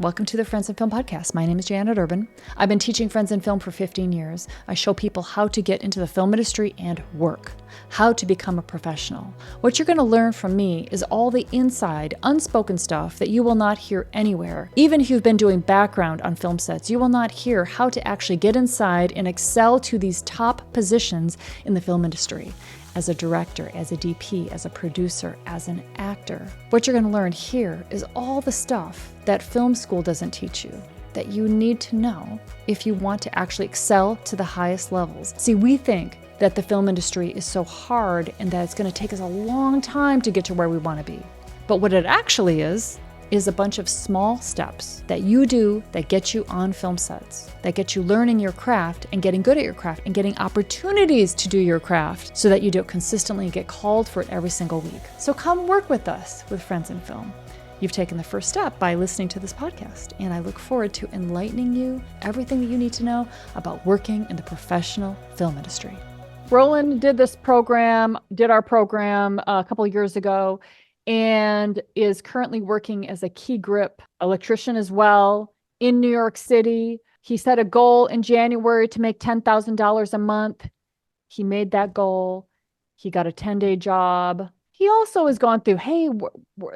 Welcome to the Friends in Film podcast. My name is Janet Urban. I've been teaching Friends in Film for 15 years. I show people how to get into the film industry and work, how to become a professional. What you're going to learn from me is all the inside, unspoken stuff that you will not hear anywhere. Even if you've been doing background on film sets, you will not hear how to actually get inside and excel to these top positions in the film industry. As a director, as a DP, as a producer, as an actor. What you're going to learn here is all the stuff that film school doesn't teach you, that you need to know if you want to actually excel to the highest levels. See, we think that the film industry is so hard and that it's going to take us a long time to get to where we want to be. But what it actually is a bunch of small steps that you do that get you on film sets, that get you learning your craft and getting good at your craft and getting opportunities to do your craft so that you do it consistently and get called for it every single week. So come work with us with Friends in Film. You've taken the first step by listening to this podcast, and I look forward to enlightening you everything that you need to know about working in the professional film industry. Roland did our program a couple of years ago, and is currently working as a key grip electrician as well in New York City. He set a goal in January to make $10,000 a month. He made that goal. He got a 10-day job. He also has gone through, hey,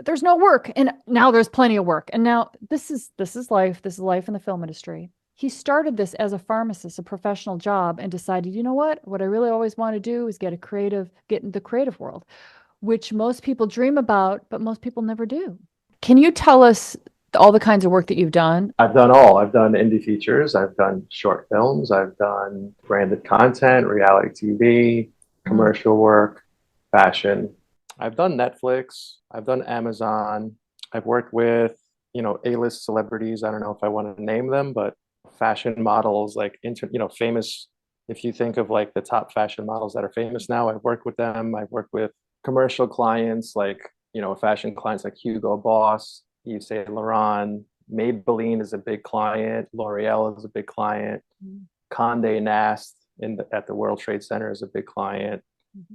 there's no work, and now there's plenty of work. And now this is life. This is life in the film industry. He started this as a pharmacist, a professional job, and decided, you know what I really always want to do is get in the creative world, which most people dream about, but most people never do. Can you tell us all the kinds of work that you've done? I've done all. I've done indie features. I've done short films. I've done branded content, reality TV, commercial work, fashion. I've done Netflix. I've done Amazon. I've worked with, A-list celebrities. I don't know if I want to name them, but fashion models, like, famous. If you think of like the top fashion models that are famous now, I've worked with them. I've worked with commercial clients, like, fashion clients like Hugo Boss, Yves Saint Laurent, Maybelline is a big client, L'Oreal is a big client, Condé Nast at the World Trade Center is a big client.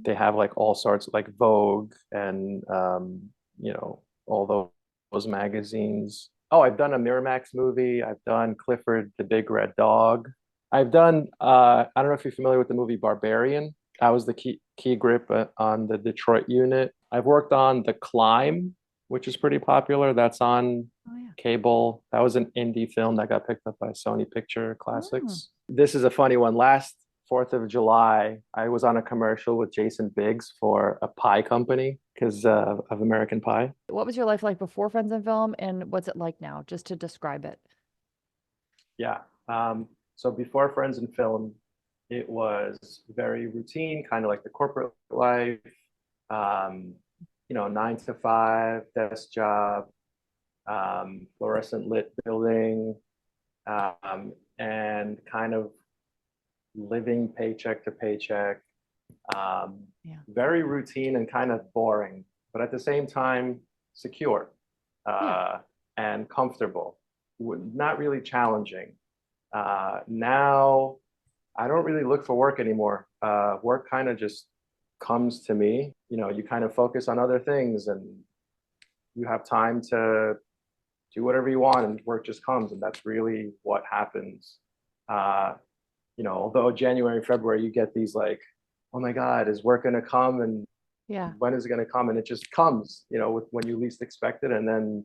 They have like all sorts of like Vogue and all those magazines. Oh, I've done a Miramax movie. I've done Clifford the Big Red Dog. I've done I don't know if you're familiar with the movie Barbarian. I was the key grip on the Detroit unit. I've worked on The Climb, which is pretty popular. That's on cable. That was an indie film that got picked up by Sony Picture Classics. This is a funny one. Last 4th of July, I was on a commercial with Jason Biggs for a pie company because of American Pie. What was your life like before Friends in Film, and what's it like now, just to describe it? Yeah. So before Friends in Film, it was very routine, kind of like the corporate life, 9 to 5, desk job, fluorescent lit building, and kind of living paycheck to paycheck. Very routine and kind of boring, but at the same time, secure and comfortable, not really challenging. Now, I don't really look for work anymore. Work kind of just comes to me. You kind of focus on other things and you have time to do whatever you want and work just comes. And that's really what happens. Although January, February, you get these like, oh my God, is work going to come? And when is it going to come? And it just comes, when you least expect it. And then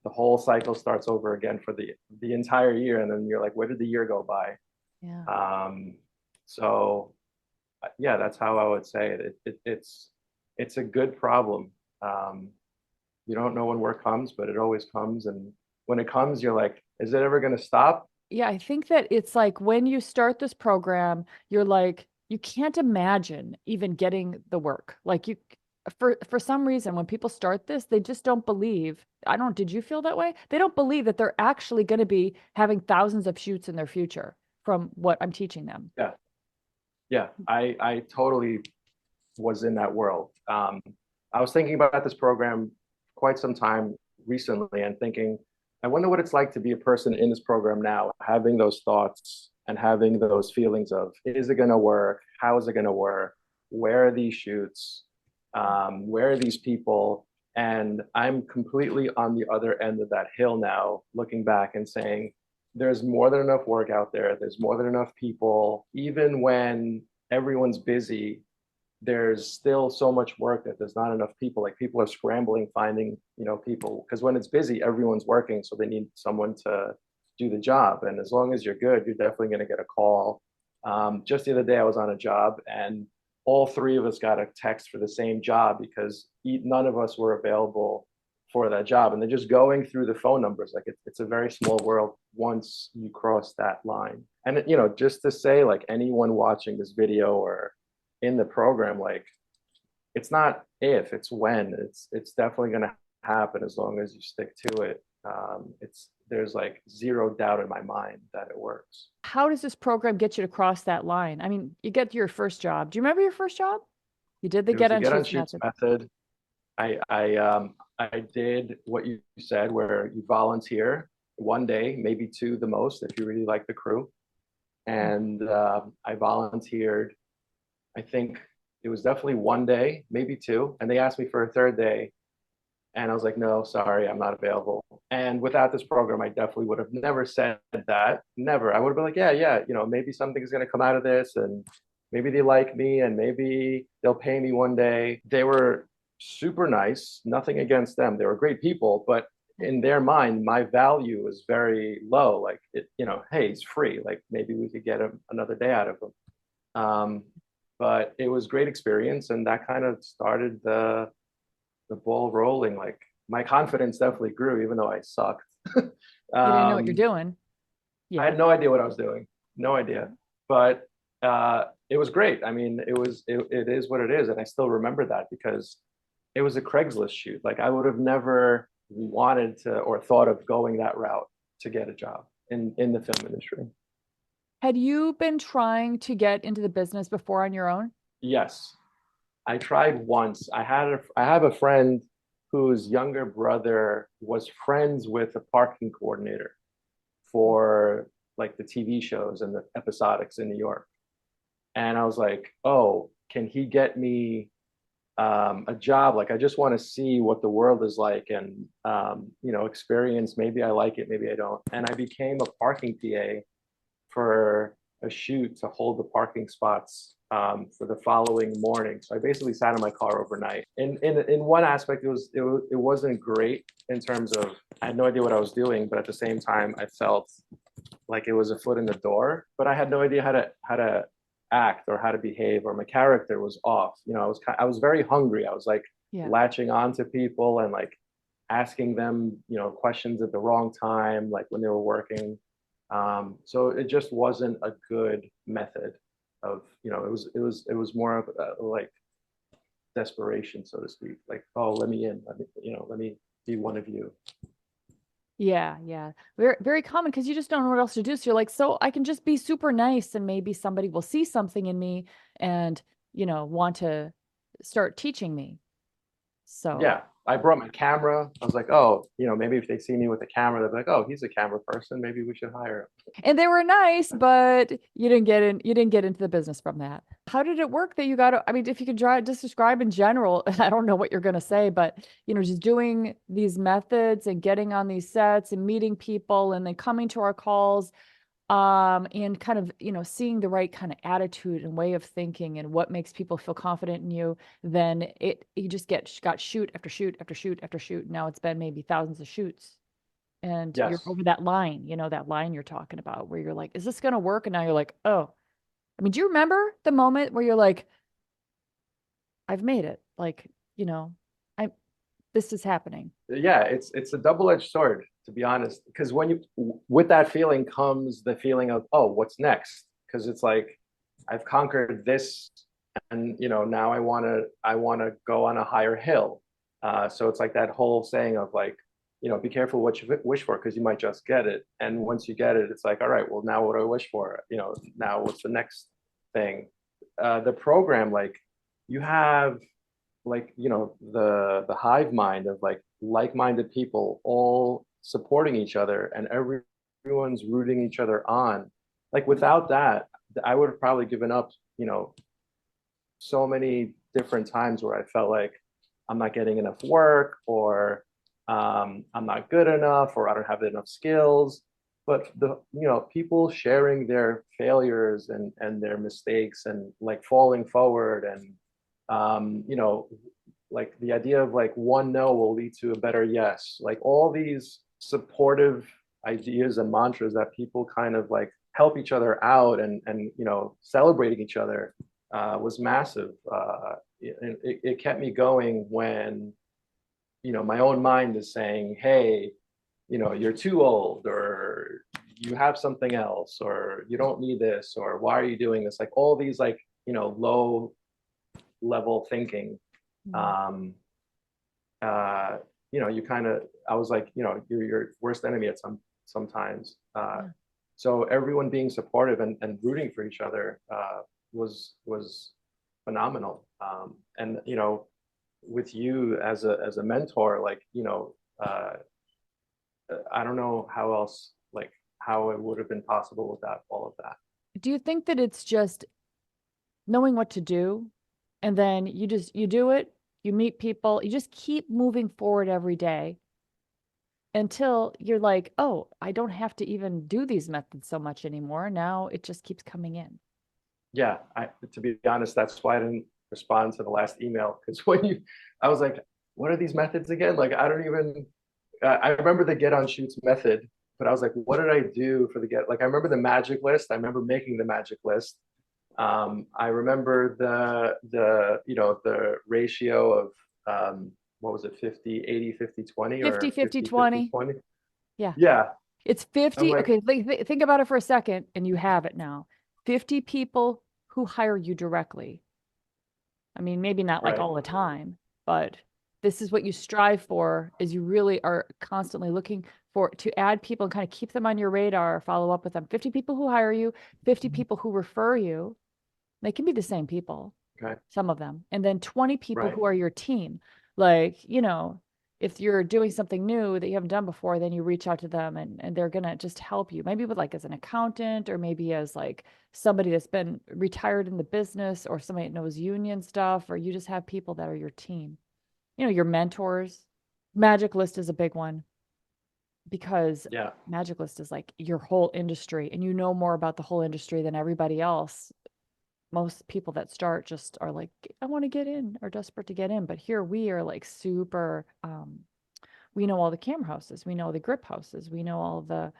the whole cycle starts over again for the entire year. And then you're like, where did the year go by? So that's how I would say it. It's a good problem. You don't know when work comes, but it always comes. And when it comes, you're like, is it ever going to stop? Yeah, I think that it's like when you start this program, you're like, you can't imagine even getting the work. Like for some reason, when people start this, they just don't believe. Did you feel that way? They don't believe that they're actually going to be having thousands of shoots in their future from what I'm teaching them. Yeah, I totally was in that world. I was thinking about this program quite some time recently and thinking, I wonder what it's like to be a person in this program now, having those thoughts and having those feelings of, is it going to work? How is it going to work? Where are these shoots? Where are these people? And I'm completely on the other end of that hill now, looking back and saying, there's more than enough work out there. There's more than enough people. Even when everyone's busy, there's still so much work that there's not enough people. Like people are scrambling, finding, people. Because when it's busy, everyone's working. So they need someone to do the job. And as long as you're good, you're definitely going to get a call. Just the other day, I was on a job and all three of us got a text for the same job because none of us were available for that job. And they're just going through the phone numbers. Like it's a very small world once you cross that line. And, just to say, like anyone watching this video or in the program, like it's not if, it's when. It's definitely going to happen as long as you stick to it. There's like zero doubt in my mind that it works. How does this program get you to cross that line? I mean, you get to your first job. Do you remember your first job? You did the It was get the on get on shoots shoots method. method. I did what you said, where you volunteer one day, maybe two the most, if you really like the crew. And I volunteered. I think it was definitely one day, maybe two, and they asked me for a third day, and I was like, no, sorry, I'm not available. And without this program, I definitely would have never said that. Never. I would have been like, yeah, maybe something's going to come out of this, and maybe they like me, and maybe they'll pay me one day. They were super nice, nothing against them. They were great people, but in their mind, my value is very low. Like, hey, he's free. Like, maybe we could get another day out of him. But it was great experience, and that kind of started the ball rolling. Like my confidence definitely grew, even though I sucked. You didn't know what you're um, doing. I Yeah. had no idea what I was doing, no idea. But it was great. I mean, it is what it is, and I still remember that because it was a Craigslist shoot. Like I would have never wanted to or thought of going that route to get a job in the film industry. Had you been trying to get into the business before on your own? Yes, I tried once. I have a friend whose younger brother was friends with a parking coordinator for like the TV shows and the episodics in New York. And I was like, oh, can he get me a job? Like, I just want to see what the world is like and, experience. Maybe I like it, maybe I don't. And I became a parking PA for a shoot to hold the parking spots for the following morning. So I basically sat in my car overnight. In one aspect, it wasn't great in terms of I had no idea what I was doing, but at the same time, I felt like it was a foot in the door. But I had no idea how to act or how to behave, or my character was off. I was very hungry. I was like Yeah. latching on to people and like asking them, questions at the wrong time, like when they were working. So it just wasn't a good method of, it was more of like desperation, so to speak. Like, oh, let me in, let me be one of you. Yeah, yeah. Very, very common because you just don't know what else to do. So you're like, so I can just be super nice and maybe somebody will see something in me and, want to start teaching me. So, Yeah, I brought my camera. I was like, oh, maybe if they see me with a camera, they'll be like, oh, he's a camera person. Maybe we should hire him. and they were nice, but you didn't get into the business from that. How did it work that you got, I mean, if you could just describe in general, I don't know what you're going to say, but, just doing these methods and getting on these sets and meeting people and then coming to our calls, and kind of, seeing the right kind of attitude and way of thinking and what makes people feel confident in you, then you just got shoot after shoot after shoot after shoot. Now it's been maybe thousands of shoots and you're Yes. over that line, that line you're talking about where you're like, is this going to work? And now you're like, oh, I mean, do you remember the moment where you're like, I've made it? Like, I this is happening. Yeah, it's a double-edged sword, to be honest, because when you with that feeling comes the feeling of, oh, what's next? Because it's like I've conquered this, and now I want to go on a higher hill. So it's like that whole saying of like, be careful what you wish for because you might just get it. And once you get it, it's like, all right, well, now what do I wish for? Now what's the next thing? The program, like you have like the hive mind of like-minded people all supporting each other and everyone's rooting each other on. Like without that, I would have probably given up, so many different times where I felt like I'm not getting enough work, or I'm not good enough, or I don't have enough skills. But people sharing their failures and their mistakes, and like falling forward, and like the idea of like one no will lead to a better yes. Like all these supportive ideas and mantras that people kind of like help each other out, and celebrating each other was massive. It kept me going when my own mind is saying, hey, you're too old, or you have something else, or you don't need this, or why are you doing this, like all these like low level thinking. um uh you kind of, I was like, you're your worst enemy at sometimes. Yeah. So everyone being supportive and rooting for each other was phenomenal. And with you as a mentor, like uh I don't know how else, like how it would have been possible without all of that. Do you think that it's just knowing what to do, and then you do it, you meet people, you just keep moving forward every day until you're like, oh, I don't have to even do these methods so much anymore. Now it just keeps coming in. Yeah, to be honest, that's why I didn't respond to the last email, because I was like, what are these methods again? Like, I don't even. I remember the get on shoots method, but I was like, what did I do for the get? Like, I remember the magic list. I remember making the magic list. I remember the ratio of what was it, 50, 80, 50, 20, 50, or 50, 50, 50, 20. 20? Yeah. Yeah. It's I'm 50. like, Okay, think about it for a second, and you have it now. 50 people who hire you directly. I mean, maybe not like right. all the time, but this is what you strive for, is you really are constantly looking for to add people and kind of keep them on your radar, follow up with them. 50 people who hire you, 50 people who refer you. They can be the same people, Okay. some of them. And then 20 people Right. who are your team. Like, if you're doing something new that you haven't done before, then you reach out to them, and they're gonna just help you. Maybe with like as an accountant, or maybe as like somebody that's been retired in the business, or somebody that knows union stuff, or you just have people that are your team. Your mentors. Magic List is a big one, because Yeah. Magic List is like your whole industry, and you know more about the whole industry than everybody else. Most people that start just are like, I want to get in, are desperate to get in. But here we are like super, we know all the camera houses, we know the grip houses, we know all the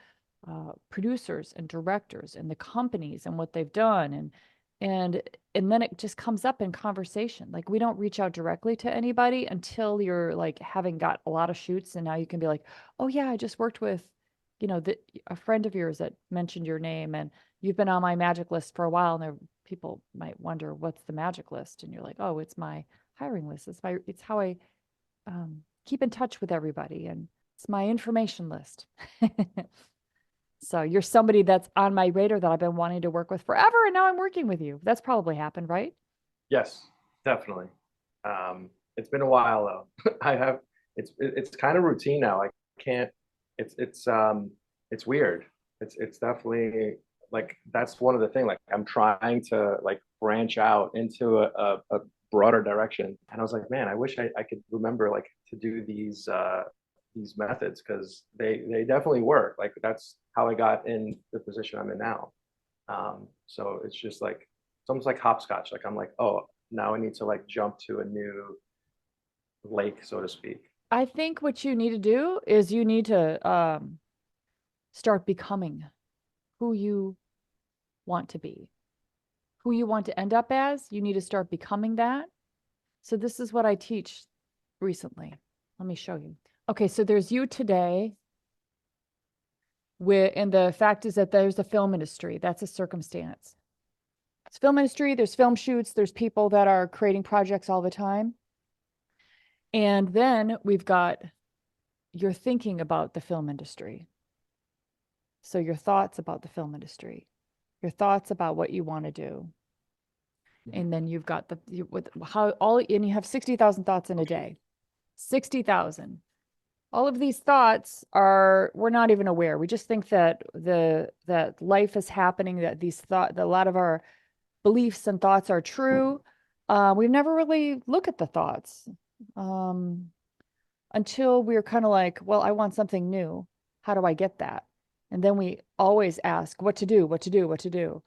producers and directors and the companies and what they've done. And and then it just comes up in conversation. Like, we don't reach out directly to anybody until you're like having got a lot of shoots, and now you can be like, oh yeah, I just worked with, a friend of yours that mentioned your name, and you've been on my magic list for a while. And there, people might wonder, what's the magic list? And you're like, oh, it's my hiring list. It's how I keep in touch with everybody, and it's my information list. So you're somebody that's on my radar that I've been wanting to work with forever, and now I'm working with you. That's probably happened, right? Yes, definitely. It's been a while though. I have it's kind of routine now. I can't. It's weird. It's definitely like that's one of the things. Like I'm trying to like branch out into a broader direction, and I was like, man, I wish I could remember like to do these methods, because they definitely work. Like that's how I got in the position I'm in now. So it's just like it's almost like hopscotch. Like I'm like, oh, now I need to like jump to a new lake, so to speak. I think what you need to do is you need to start becoming who you want to be, who you want to end up as. You need to start becoming that. So this is what I teach recently. Let me show you. Okay, so there's you today. And the fact is that there's a film industry. That's a circumstance. It's film industry. There's film shoots. There's people that are creating projects all the time. And then we've got your thinking about the film industry. So your thoughts about the film industry, your thoughts about what you want to do. And then you've got and you have 60,000 thoughts in a day. 60,000. All of these thoughts we're not even aware. We just think that that life is happening, that that a lot of our beliefs and thoughts are true. We've never really looked at the thoughts. um, until we were kind of like, well, I want something new. How do I get that? And then we always ask what to do, what to do, what to do.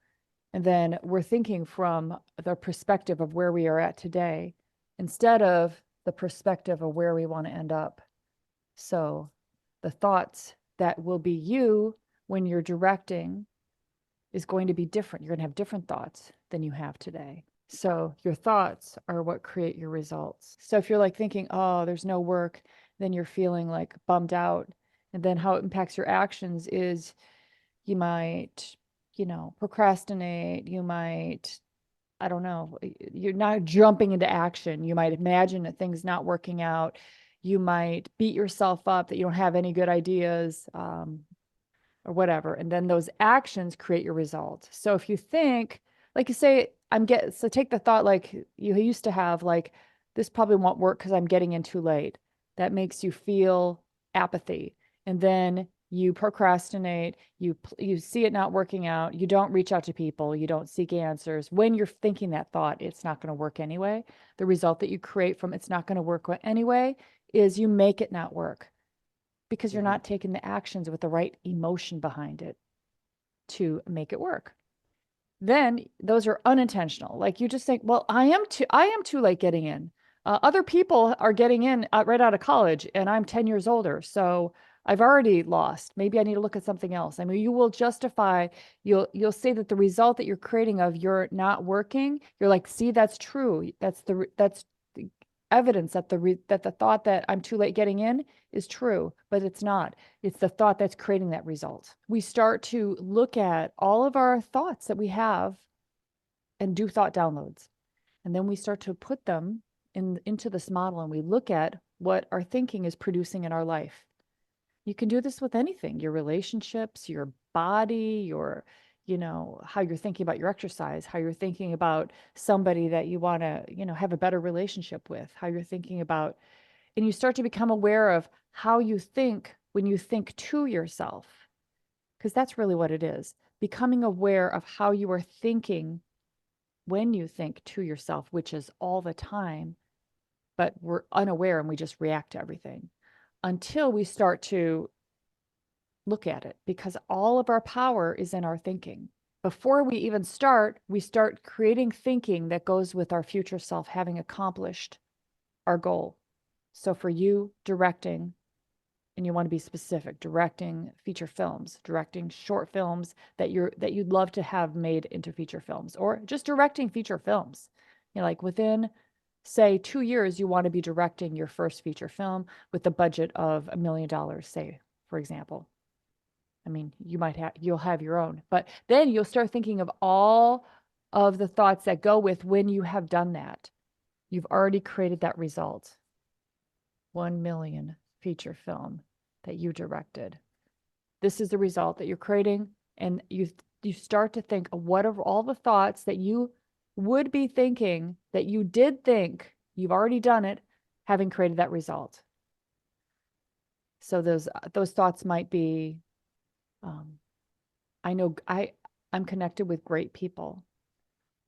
And then we're thinking from the perspective of where we are at today instead of the perspective of where we want to end up. So the thoughts that will be you when you're directing is going to be different. You're going to have different thoughts than you have today. So your thoughts are what create your results. So if you're like thinking, oh, there's no work, then you're feeling like bummed out. And then how it impacts your actions is you might, procrastinate. You might, I don't know, you're not jumping into action. You might imagine that things not working out. You might beat yourself up that you don't have any good ideas. Or whatever. And then those actions create your result. So if you think, like you say, so take the thought like you used to have, like, this probably won't work because I'm getting in too late. That makes you feel apathy. And then you procrastinate, you see it not working out, you don't reach out to people, you don't seek answers. When you're thinking that thought, it's not going to work anyway. The result that you create from it's not going to work anyway is you make it not work because you're Mhm. not taking the actions with the right emotion behind it to make it work. Then those are unintentional. Like you just think, well, I am too late getting in. Other people are getting in right out of college, and I'm 10 years older. So I've already lost. Maybe I need to look at something else. I mean, you will justify, you'll say that the result that you're creating of you're not working, you're like, see, that's true. That's the evidence that the thought that I'm too late getting in is true, but it's not. It's the thought that's creating that result. We start to look at all of our thoughts that we have and do thought downloads. And then we start to put them into this model and we look at what our thinking is producing in our life. You can do this with anything, your relationships, your body, how you're thinking about your exercise, how you're thinking about somebody that you want to, have a better relationship with, how you're thinking about, and you start to become aware of how you think when you think to yourself, because that's really what it is. Becoming aware of how you are thinking when you think to yourself, which is all the time, but we're unaware and we just react to everything until we start to look at it, because all of our power is in our thinking. Before we start creating thinking that goes with our future self having accomplished our goal. So for you directing, and you want to be specific, directing feature films, directing short films that you'd love to have made into feature films, or just directing feature films. Like within, say, 2 years, you want to be directing your first feature film with a budget of $1 million, say, for example. I mean, you'll have your own, but then you'll start thinking of all of the thoughts that go with when you have done that. You've already created that result. 1 million feature film that you directed. This is the result that you're creating. And you start to think of what are all the thoughts that you would be thinking that you did think, you've already done it, having created that result. So those thoughts might be, um, I know I'm connected with great people.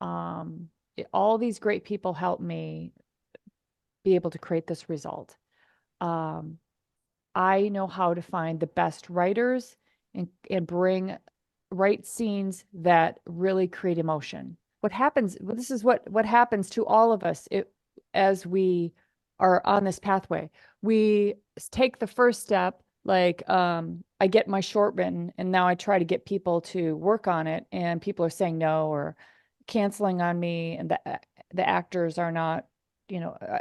All these great people help me be able to create this result. Um, I know how to find the best writers and write scenes that really create emotion. What happens, well, this is what happens to all of us as we are on this pathway. We take the first step, like I get my short written, and now I try to get people to work on it, and people are saying no or canceling on me, and the actors are not,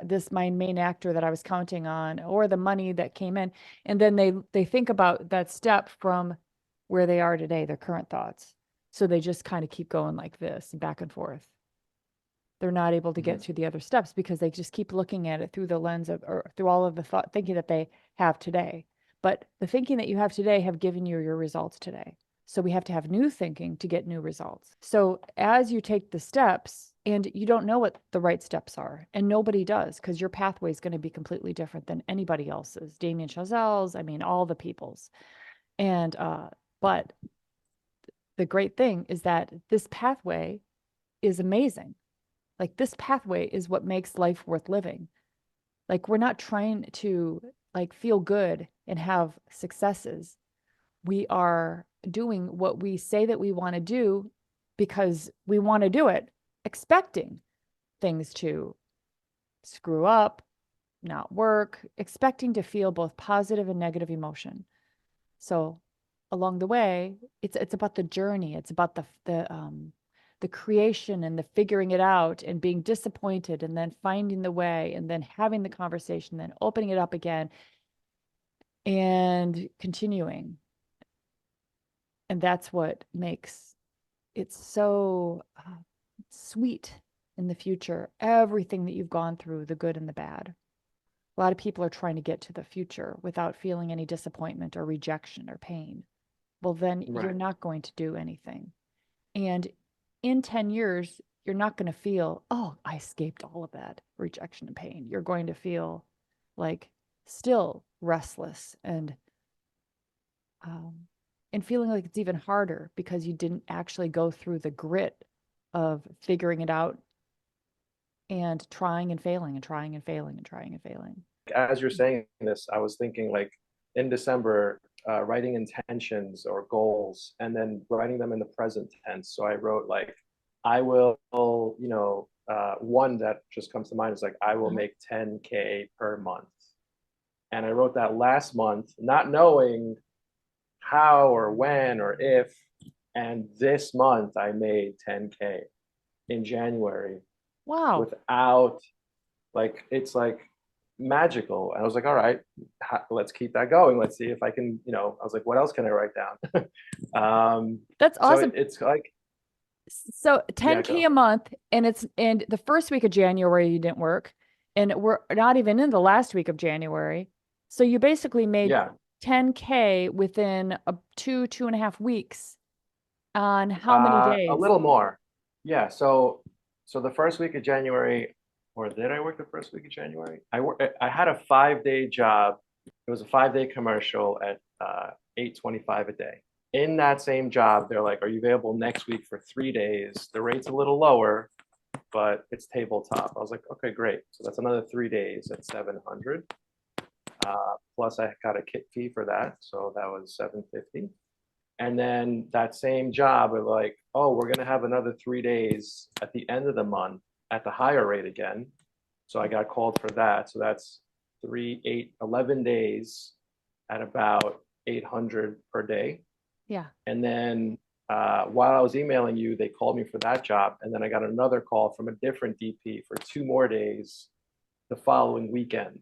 this my main actor that I was counting on, or the money that came in, and then they think about that step from where they are today, their current thoughts. So they just kind of keep going like this, back and forth. They're not able to get Mhm. through the other steps because they just keep looking at it through the lens of, or through all of the thought thinking that they have today. But the thinking that you have today have given you your results today. So we have to have new thinking to get new results. So as you take the steps, and you don't know what the right steps are, and nobody does, because your pathway is going to be completely different than anybody else's. Damien Chazelle's, I mean, all the people's. And but the great thing is that this pathway is amazing. Like this pathway is what makes life worth living. Like we're not trying to like feel good and have successes. We are doing what we say that we want to do because we want to do it, expecting things to screw up, not work, expecting to feel both positive and negative emotion. So along the way, it's about the journey. It's about the creation and the figuring it out and being disappointed and then finding the way and then having the conversation, then opening it up again and continuing. And that's what makes it so sweet in the future. Everything that you've gone through, the good and the bad. A lot of people are trying to get to the future without feeling any disappointment or rejection or pain. Well, then you're Right. not going to do anything. And in 10 years, you're not going to feel, oh, I escaped all of that rejection and pain. You're going to feel like still restless um, and feeling like it's even harder because you didn't actually go through the grit of figuring it out and trying and failing and trying and failing and trying and failing. As you're saying this, I was thinking like in December, writing intentions or goals and then writing them in the present tense. So I wrote like, I will, one that just comes to mind is like, I will Uh-huh. make 10K per month. And I wrote that last month, not knowing how or when or if. And this month I made 10K in January Wow. without like, it's like magical. And I was like, all right, let's keep that going. Let's see if I can, I was like, what else can I write down? That's so awesome. it's like, So yeah, 10K go. a month, and the first week of January you didn't work, and we're not even in the last week of January. So you basically made Yeah. 10K within 2.5 weeks on how many A days? little more. Yeah. So the first week of January, or did I work the first week of January? I had a 5 day job. It was a 5 day commercial at 825 a day. In that same job, they're like, "Are you available next week for 3 days? The rate's a little lower, but it's tabletop." I was like, "Okay, great." So that's another 3 days at 700. Plus, I got a kit fee for that, so that was 750. And then that same job of like, oh, we're gonna have another 3 days at the end of the month at the higher rate again. So I got called for that. So that's 11 days at about 800 per day. Yeah. And then while I was emailing you, they called me for that job. And then I got another call from a different DP for 2 more days the following weekend,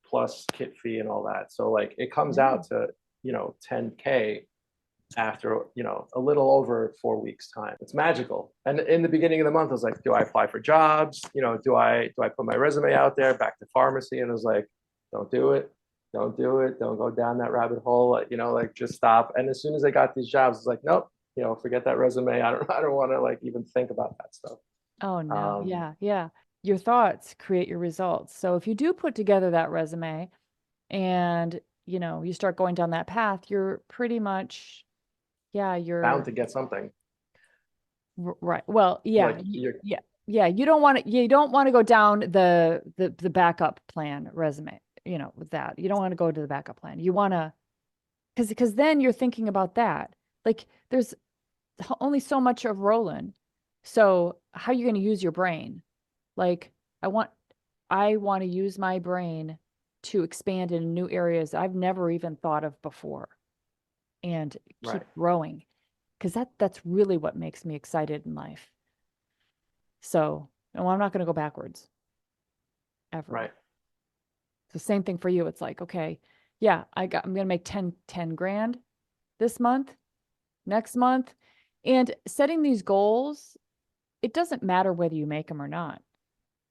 plus kit fee and all that. So like it comes Yeah. out to 10K after a little over 4 weeks time. It's magical. And in the beginning of the month I was like, do I apply for jobs, do I put my resume out there back to pharmacy? And I was like, don't do it, don't do it, don't go down that rabbit hole, like just stop. And as soon as I got these jobs it's like, nope, forget that resume. I don't want to like even think about that stuff. Oh no. um Yeah. Yeah. Your thoughts create your results. So if you do put together that resume and you start going down that path, you're pretty much, yeah, Bound you're to get something. right. Well, yeah, Like you're yeah, yeah. You don't want to go down the backup plan resume, with that. You don't want to go to the backup plan. You want to, because then you're thinking about that. Like there's only so much of Roland. So how are you going to use your brain? Like I want I want to use my brain to expand in new areas I've never even thought of before and keep right, growing because that's really what makes me excited in life. So, no, I'm not going to go backwards ever. right. So same thing for you. It's like, okay, yeah, I'm going to make 10 grand this month, next month. And setting these goals, it doesn't matter whether you make them or not.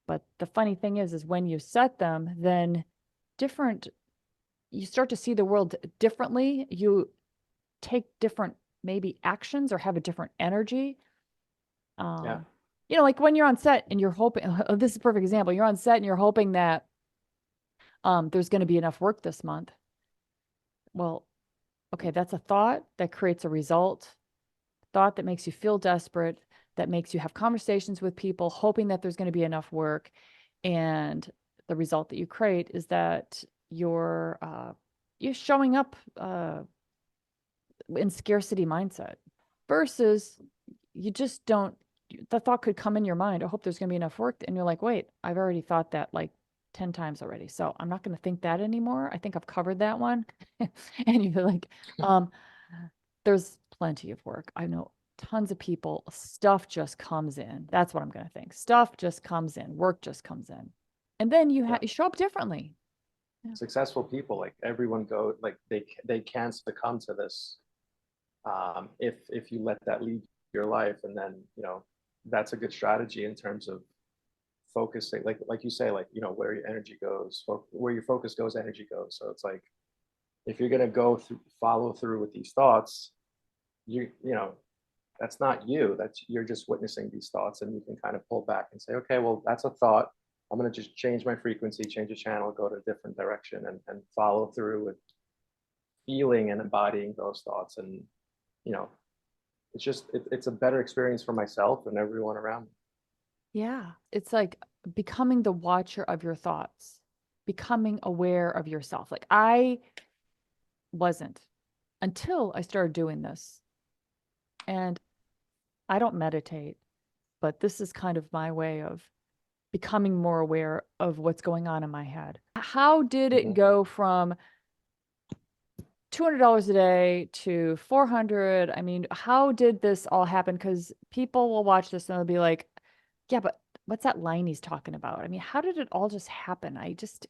But the funny thing is when you set them, then different, you start to see the world differently. You take different maybe actions or have a different energy. Yeah, Um, like when you're on set and you're hoping, this is a perfect example. You're on set and you're hoping that there's going to be enough work this month. Well, okay, that's a thought that creates a result, thought that makes you feel desperate, that makes you have conversations with people, hoping that there's going to be enough work. And the result that you create is that you're showing up in scarcity mindset versus you just don't, the thought could come in your mind, I hope there's going to be enough work. And you're like, wait, I've already thought that like 10 times already. So I'm not going to think that anymore. I think I've covered that one. And you're like, um, there's plenty of work. I know tons of people, stuff just comes in. That's what I'm going to think. Stuff just comes in, work just comes in. And then Yeah. you show up differently. Yeah. Successful people, like everyone go, like they can succumb to this if you let that lead your life. And then, that's a good strategy in terms of focusing, like you say, like, where your energy goes, where your focus goes, energy goes. So it's like, if you're going to go through, follow through with these thoughts, you know that's not you, that's, you're just witnessing these thoughts, and you can kind of pull back and say, okay, well, that's a thought, I'm going to just change my frequency, change the channel, go to a different direction, and follow through with feeling and embodying those thoughts. And you know it's a better experience for myself and everyone around me. Yeah. It's like becoming the watcher of your thoughts, becoming aware of yourself. Like I wasn't until I started doing this. And I don't meditate, but this is kind of my way of becoming more aware of what's going on in my head. How did it Mm-hmm. go from $200 a day to 400? I mean, how did this all happen? Because people will watch this and they'll be like, yeah, but what's that line he's talking about? I mean, how did it all just happen? I just,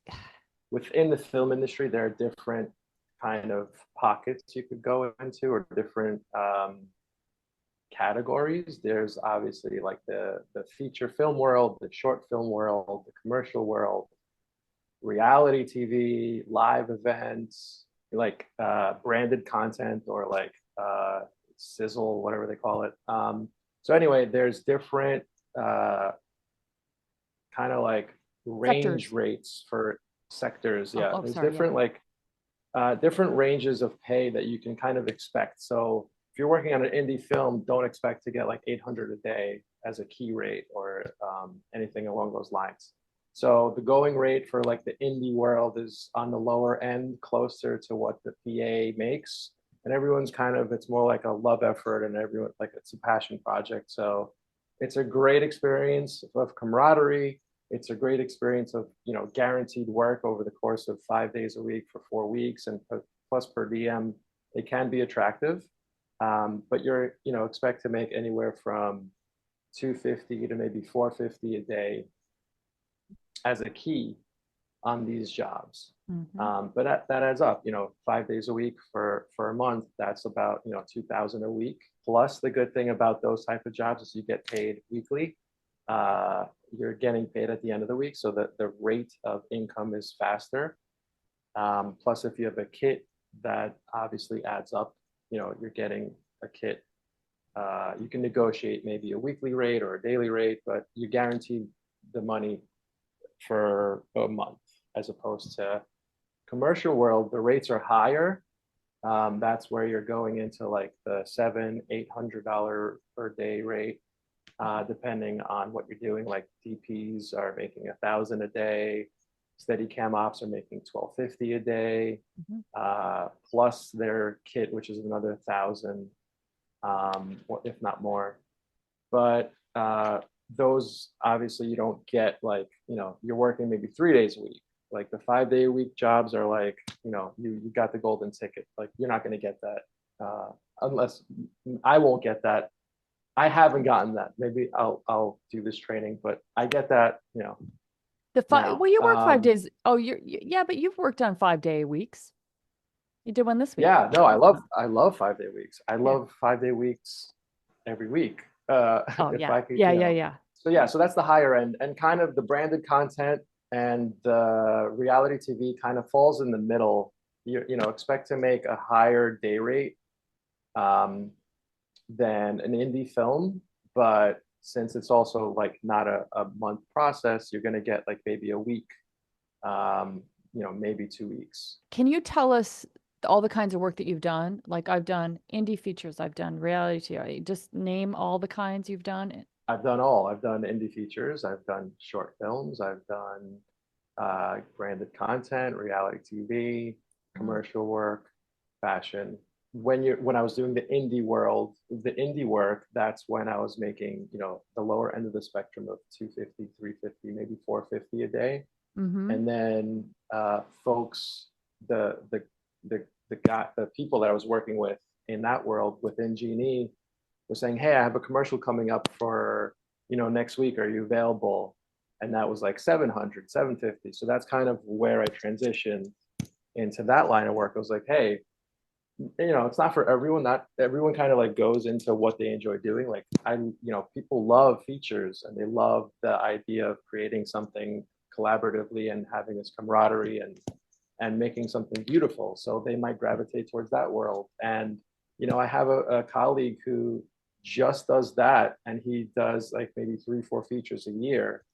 Within the film industry, there are different kind of pockets you could go into, or different categories. There's obviously like the feature film world, the short film world, the commercial world, reality TV, live events, like branded content, or like sizzle, whatever they call it. So anyway, there's different uh, kind of like range sectors. rates for sectors. Oh, Yeah, oh, there's sorry. Yeah. different like different ranges of pay that you can kind of expect. So if you're working on an indie film, don't expect to get like 800 a day as a key rate, or anything along those lines. So the going rate for like the indie world is on the lower end, closer to what the PA makes. And everyone's kind of, it's more like a love effort, and everyone, like, it's a passion project. So it's a great experience of camaraderie. It's a great experience of, guaranteed work over the course of 5 days a week for 4 weeks, and plus per diem. They can be attractive, but you're, expect to make anywhere from 250 to maybe 450 a day as a key on these jobs. Mm-hmm. But that adds up. 5 days a week for a month. That's about 2,000 a week. Plus, the good thing about those type of jobs is you get paid weekly. You're getting paid at the end of the week, so that the rate of income is faster. Plus, if you have a kit, that obviously adds up. You're getting a kit. You can negotiate maybe a weekly rate or a daily rate, but you guarantee the money for a month, as opposed to commercial world. The rates are higher. That's where you're going into like the $700-800 per day rate, depending on what you're doing. Like DPs are making 1,000 a day, steady cam ops are making 1,250 a day, Mm-hmm. plus their kit, which is another 1,000, if not more. But those obviously you don't get, like, you're working maybe 3 days a week. Like the 5 day a week jobs are like, you got the golden ticket. Like you're not going to get that, unless, I won't get that. I haven't gotten that. Maybe I'll do this training, but I get that, now. Well, you work 5 days. Oh, yeah, but you've worked on 5 day weeks. You did one this week. Yeah, no, I love 5 day weeks. I Yeah. love 5 day weeks every week. Oh, If yeah. I could, Yeah, yeah, yeah. So yeah, so that's the higher end, and kind of the branded content and the reality TV kind of falls in the middle. Expect to make a higher day rate um, than an indie film, but since it's also like not a month process, you're going to get like maybe a week, maybe 2 weeks. Can you tell us all the kinds of work that you've done? Like I've done indie features, I've done reality TV. Just name all the kinds you've done. I've done all. I've done indie features. I've done short films. I've done branded content, reality TV, Mm. commercial work, fashion. When I was doing the indie work, that's when I was making, the lower end of the spectrum of 250, 350, maybe 450 a day. Mm-hmm. And then folks, the people that I was working with in that world within Genie were saying, "Hey, I have a commercial coming up for next week. Are you available?" And that was like 700, 750. So that's kind of where I transitioned into that line of work. I was like, "Hey, it's not for everyone. Not everyone kind of like goes into what they enjoy doing. Like people love features and they love the idea of creating something collaboratively and having this camaraderie and making something beautiful. So they might gravitate towards that world. And I have a colleague who just does that, and he does like maybe 3, 4 features a year.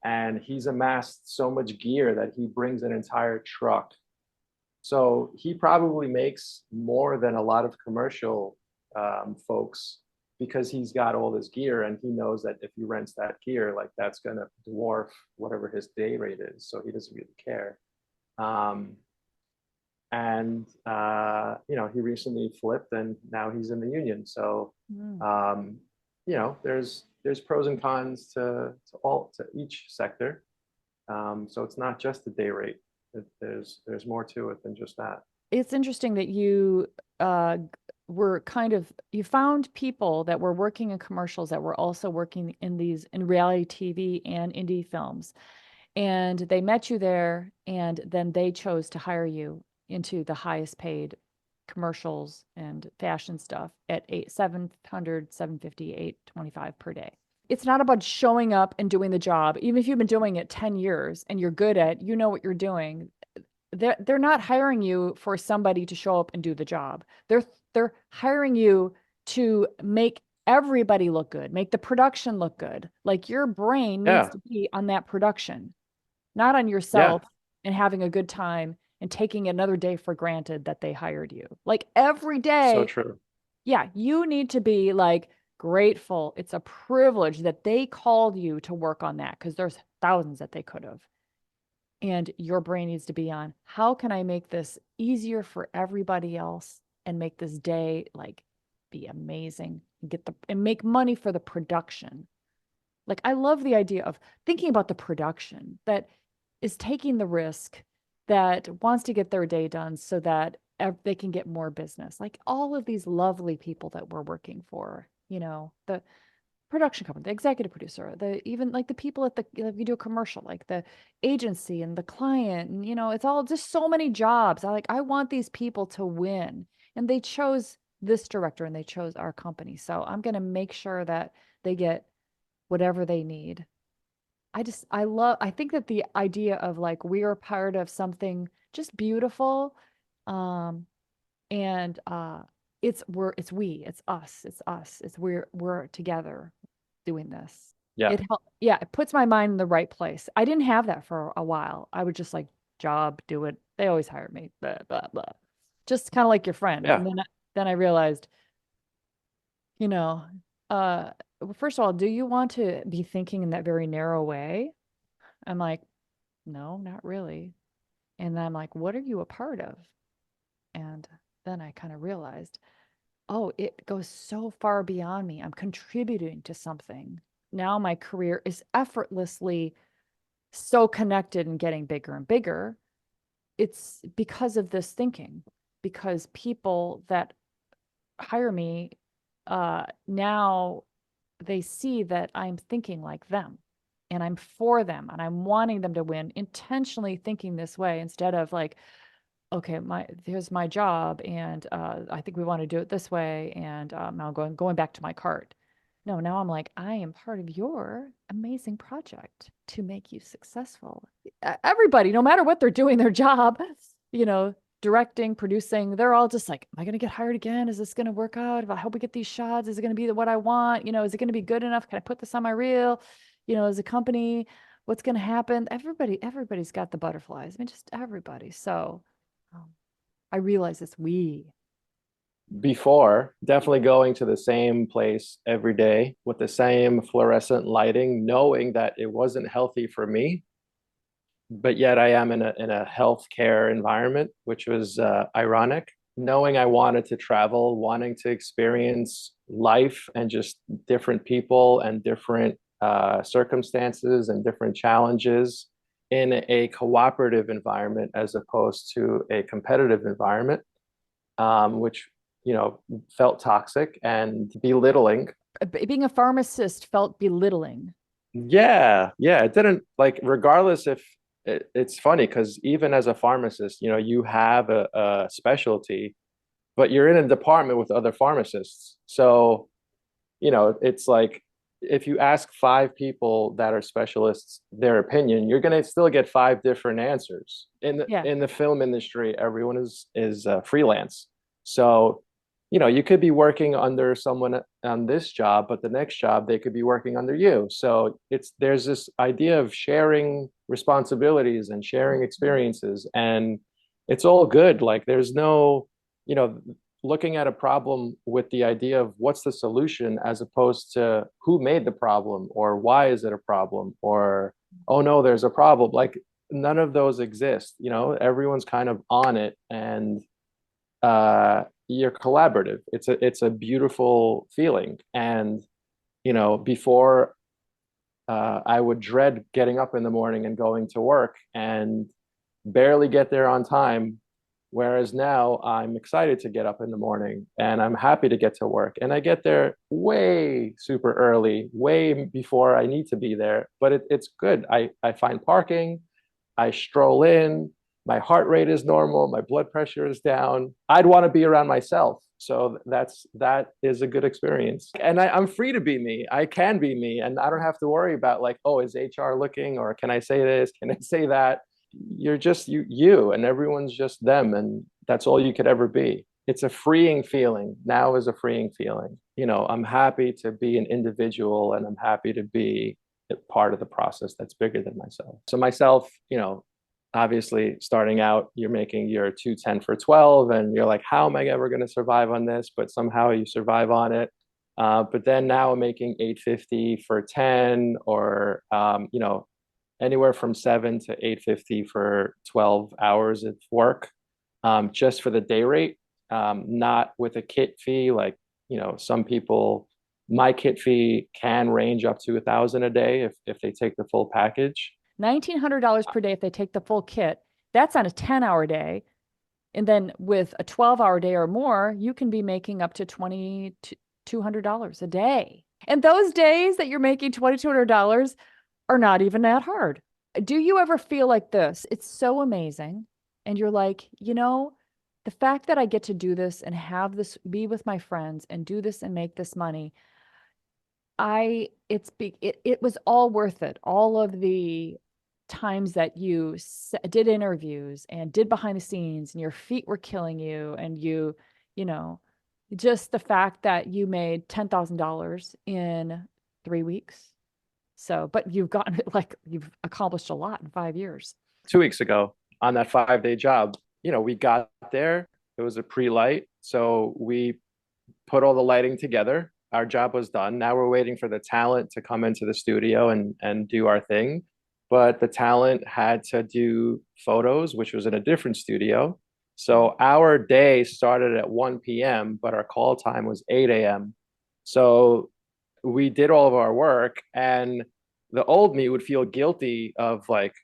And he's amassed so much gear that he brings an entire truck, so he probably makes more than a lot of commercial folks because he's got all this gear and he knows that if he rents that gear, like that's going to dwarf whatever his day rate is. So he doesn't really care. Um, and he recently flipped and now he's in the union. So, Mm. um, there's pros and cons to each sector. So it's not just the day rate. There's more to it than just that. It's interesting that you uh, were you found people that were working in commercials that were also working in reality TV and indie films. And they met you there, and then they chose to hire you into the highest paid commercials and fashion stuff at 700, 750, 825 per day. It's not about showing up and doing the job. Even if you've been doing it 10 years and you're good at, you know what you're doing, they're not hiring you for somebody to show up and do the job. They're hiring you to make everybody look good, make the production look good. Like your brain needs Yeah, to be on that production, not on yeah, yourself and having a good time and taking another day for granted that they hired you. Like every so day, true. yeah, you need to be like grateful. It's a privilege that they called you to work on that because there's thousands that they could have. And your brain needs to be on how can I make this easier for everybody else and make this day like be amazing and make money for the production. Like I love the idea of thinking about the production that is taking the risk, that wants to get their day done so that they can get more business. Like all of these lovely people that we're working for, the production company, the executive producer, the even like the people at if you do a commercial, like the agency and the client, and it's all just so many jobs. I want these people to win. And they chose this director and they chose our company. So I'm gonna make sure that they get whatever they need. I think that the idea of like we are part of something just beautiful. Um, and it's us, we're together doing this. Yeah, Yeah, it puts my mind in the right place. I didn't have that for a while. I would just like job, do it. They always hired me, blah, blah, blah. Just kind of like your friend. yeah, And then I realized, you know, uh, well, first of all, do you want to be thinking in that very narrow way? I'm like, no, not really. And then I'm like, what are you a part of? And then I kind of realized, oh, it goes so far beyond me. I'm contributing to something. Now my career is effortlessly so connected and getting bigger and bigger. It's because of this thinking, because people that hire me now they see that I'm thinking like them and I'm for them and I'm wanting them to win, intentionally thinking this way instead of like, okay, here's my job, and I think we want to do it this way, and now I'm going back to my cart. No, now I'm like, I am part of your amazing project to make you successful. Everybody, no matter what they're doing, their job, you know, directing, producing, they're all just like, am I going to get hired again? Is this going to work out? If I hope we get these shots, is it going to be what I want? Is it going to be good enough? Can I put this on my reel? As a company, what's going to happen? Everybody's got the butterflies. I mean, just everybody. So, um, I realize it's we. before, definitely going to the same place every day with the same fluorescent lighting, knowing that it wasn't healthy for me, but yet I am in a healthcare environment, which was ironic. Knowing I wanted to travel, wanting to experience life and just different people and different circumstances and different challenges in a cooperative environment as opposed to a competitive environment, which felt toxic and belittling. Being a pharmacist felt belittling. Yeah, yeah. It didn't like, regardless if it's funny because even as a pharmacist, you have a specialty, but you're in a department with other pharmacists. So, it's like if you ask five people that are specialists their opinion, you're going to still get five different answers. Yeah. In the film industry, everyone is freelance. So, you could be working under someone on this job, but the next job they could be working under you. So there's this idea of sharing responsibilities and sharing experiences, and it's all good. Like there's no, you know, looking at a problem with the idea of what's the solution as opposed to who made the problem or why is it a problem or oh no, there's a problem. Like none of those exist. Everyone's kind of on it, and you're collaborative. It's a beautiful feeling. And before, I would dread getting up in the morning and going to work and barely get there on time. Whereas now I'm excited to get up in the morning and I'm happy to get to work. And I get there way super early, way before I need to be there. But it's good. I find parking, I stroll in, my heart rate is normal, my blood pressure is down. I'd want to be around myself. So that is a good experience. And I'm free to be me. I can be me. And I don't have to worry about like, oh, is HR looking or can I say this? Can I say that? You're just you and everyone's just them. And that's all you could ever be. It's a freeing feeling. Now is a freeing feeling. I'm happy to be an individual and I'm happy to be part of the process that's bigger than myself. So myself, obviously starting out, you're making your 210 for 12 and you're like, how am I ever going to survive on this? But somehow you survive on it. But then now I'm making 850 for 10 or, anywhere from 7 to 850 for 12 hours of work, just for the day rate, not with a kit fee. Like, some people, my kit fee can range up to 1,000 a day if they take the full package. $1,900 per day if they take the full kit. That's on a 10-hour day. And then with a 12-hour day or more, you can be making up to $2,200 a day. And those days that you're making $2,200 are not even that hard. Do you ever feel like this? It's so amazing. And you're like, the fact that I get to do this and have this, be with my friends and do this and make this money, it was all worth it. All of the times that you did interviews and did behind the scenes and your feet were killing you and you know, just the fact that you made $10,000 in 3 weeks. So, but you've gotten like you've accomplished a lot in 5 years. 2 weeks ago on that 5 day job, we got there. It was a pre-light. So we put all the lighting together. Our job was done. Now we're waiting for the talent to come into the studio and do our thing. But the talent had to do photos, which was in a different studio. So our day started at 1 p.m., but our call time was 8 a.m. So we did all of our work, and the old me would feel guilty of like,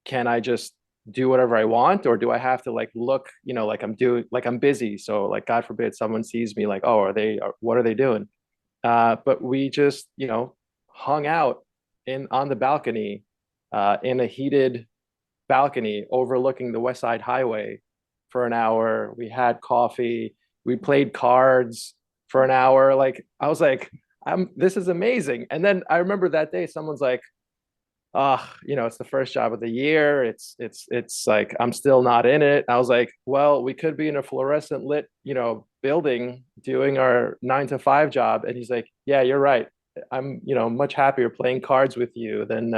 can I just do whatever I want, or do I have to like look, like I'm busy. So like, God forbid someone sees me like, oh, what are they doing? But we just, hung out on the balcony, in a heated balcony overlooking the West Side Highway for an hour. We had coffee. We played cards for an hour. Like I was like, this is amazing. And then I remember that day, someone's like, it's the first job of the year. It's like I'm still not in it. I was like, well, we could be in a fluorescent lit, building doing our 9 to 5 job. And he's like, yeah, you're right. I'm, much happier playing cards with you than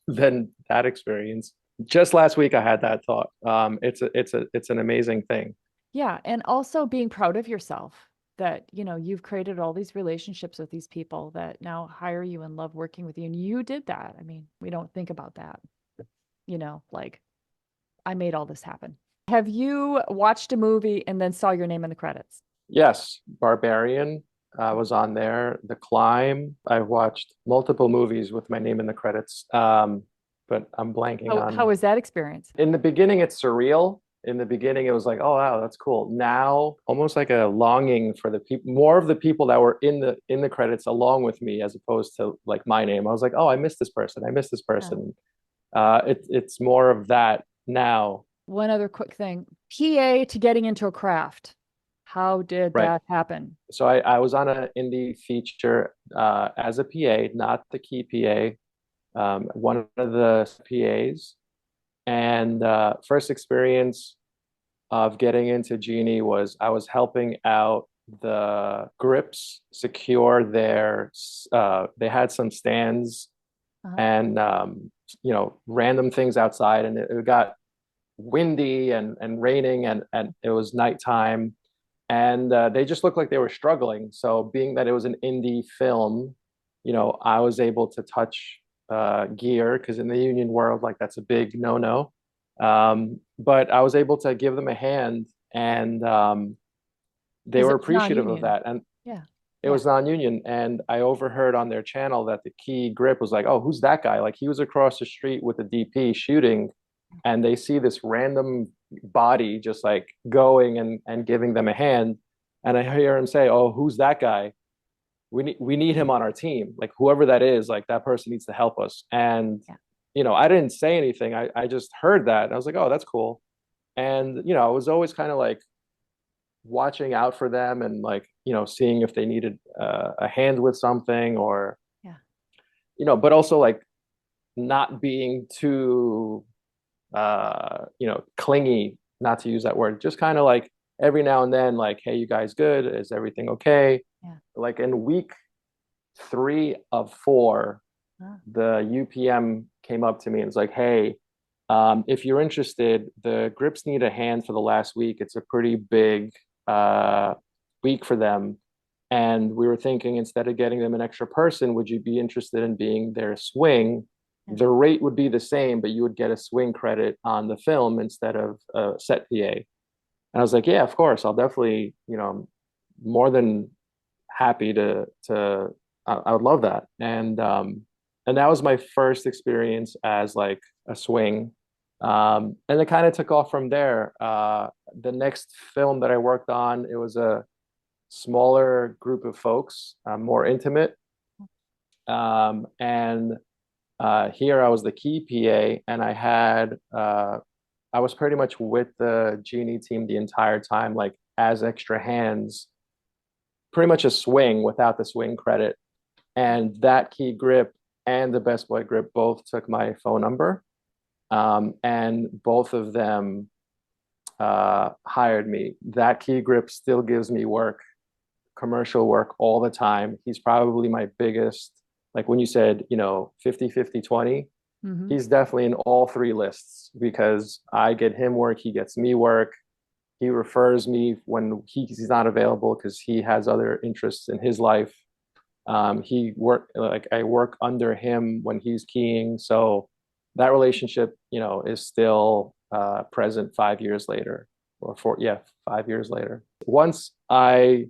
than that experience. Just last week I had that thought. It's an amazing thing. Yeah. And also being proud of yourself that, you've created all these relationships with these people that now hire you and love working with you. And you did that. I mean, we don't think about that, like I made all this happen. Have you watched a movie and then saw your name in the credits? Yes, Barbarian was on there. The Climb. I've watched multiple movies with my name in the credits, but I'm blanking How on. was that experience? In the beginning, it's surreal. In the beginning, it was like, oh wow, that's cool. Now, almost like a longing for the people, more of the people that were in the credits along with me, as opposed to like my name. I was like, oh, I miss this person. I miss this Yeah. person. It's more of that now. One other quick thing. PA to getting into a craft. How did Right. that happen? So I was on an indie feature as a PA, not the key PA, one of the PAs. And first experience of getting into Genie was I was helping out the grips secure they had some stands Uh-huh. and random things outside, and it got windy and raining, and it was nighttime, and they just looked like they were struggling. So being that it was an indie film, I was able to touch gear, because in the union world, like, that's a big no-no. But I was able to give them a hand, and they Because were it was appreciative of non-union. that. And Yeah. it Yeah. was non-union, and I overheard on their channel that the key grip was like, "Oh, who's that guy?" Like, he was across the street with the DP shooting, and they see this random body just like going and giving them a hand, and I hear him say, "Oh, who's that guy? We need him on our team. Like, whoever that is, like, that person needs to help us." And Yeah. I didn't say anything. I just heard that, and I was like, "Oh, that's cool." And I was always kind of like watching out for them, and like seeing if they needed a hand with something, or Yeah. but also like not being too clingy, not to use that word, just kind of like every now and then, like, "Hey, you guys good? Is everything okay?" Yeah. Like in week 3 of 4, Ah. the UPM came up to me and was like, "Hey, if you're interested, the grips need a hand for the last week. It's a pretty big uh, week for them. And we were thinking, instead of getting them an extra person, would you be interested in being their swing? Yeah. The rate would be the same, but you would get a swing credit on the film instead of a set PA." And I was like, "Yeah, of course. I'll definitely, more than happy to I would love that." And that was my first experience as like a swing. And it kind of took off from there. The next film that I worked on, it was a smaller group of folks, more intimate. And here I was the key PA, and I was pretty much with the Genie team the entire time, like as extra hands, pretty much a swing without the swing credit. And that key grip and the best boy grip both took my phone number, and both of them hired me. That key grip still gives me work, commercial work, all the time. He's probably my biggest, like when you said 50-50-20, Mm-hmm. he's definitely in all three lists, because I get him work, he gets me work. He refers me when he's not available because he has other interests in his life. I work under him when he's keying. So that relationship, is still present 5 years later, or four, yeah, 5 years later. Once I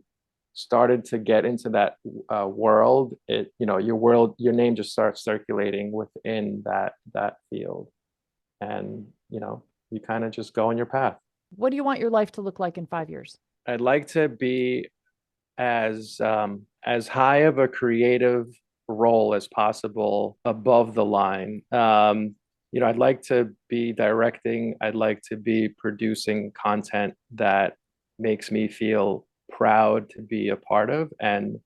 started to get into that world, your name just starts circulating within that field, and you kind of just go on your path. What do you want your life to look like in 5 years? I'd like to be as high of a creative role as possible above the line. I'd like to be directing. I'd like to be producing content that makes me feel proud to be a part of and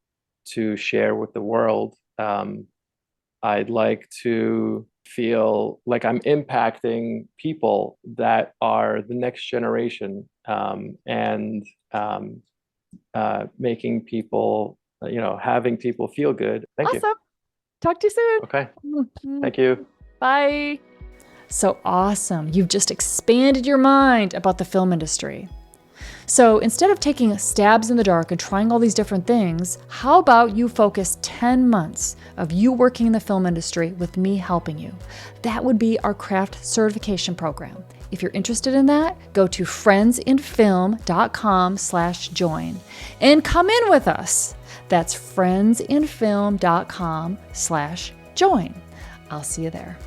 to share with the world. I'd like to feel like I'm impacting people that are the next generation, and making people, having people feel good. Thank you. Awesome. Talk to you Okay. soon. Mhm. Thank you. Bye. So awesome. You've just expanded your mind about the film industry. So instead of taking stabs in the dark and trying all these different things, how about you focus 10 months of you working in the film industry with me helping you? That would be our craft certification program. If you're interested in that, go to friendsinfilm.com/join and come in with us. That's friendsinfilm.com/join. I'll see you there.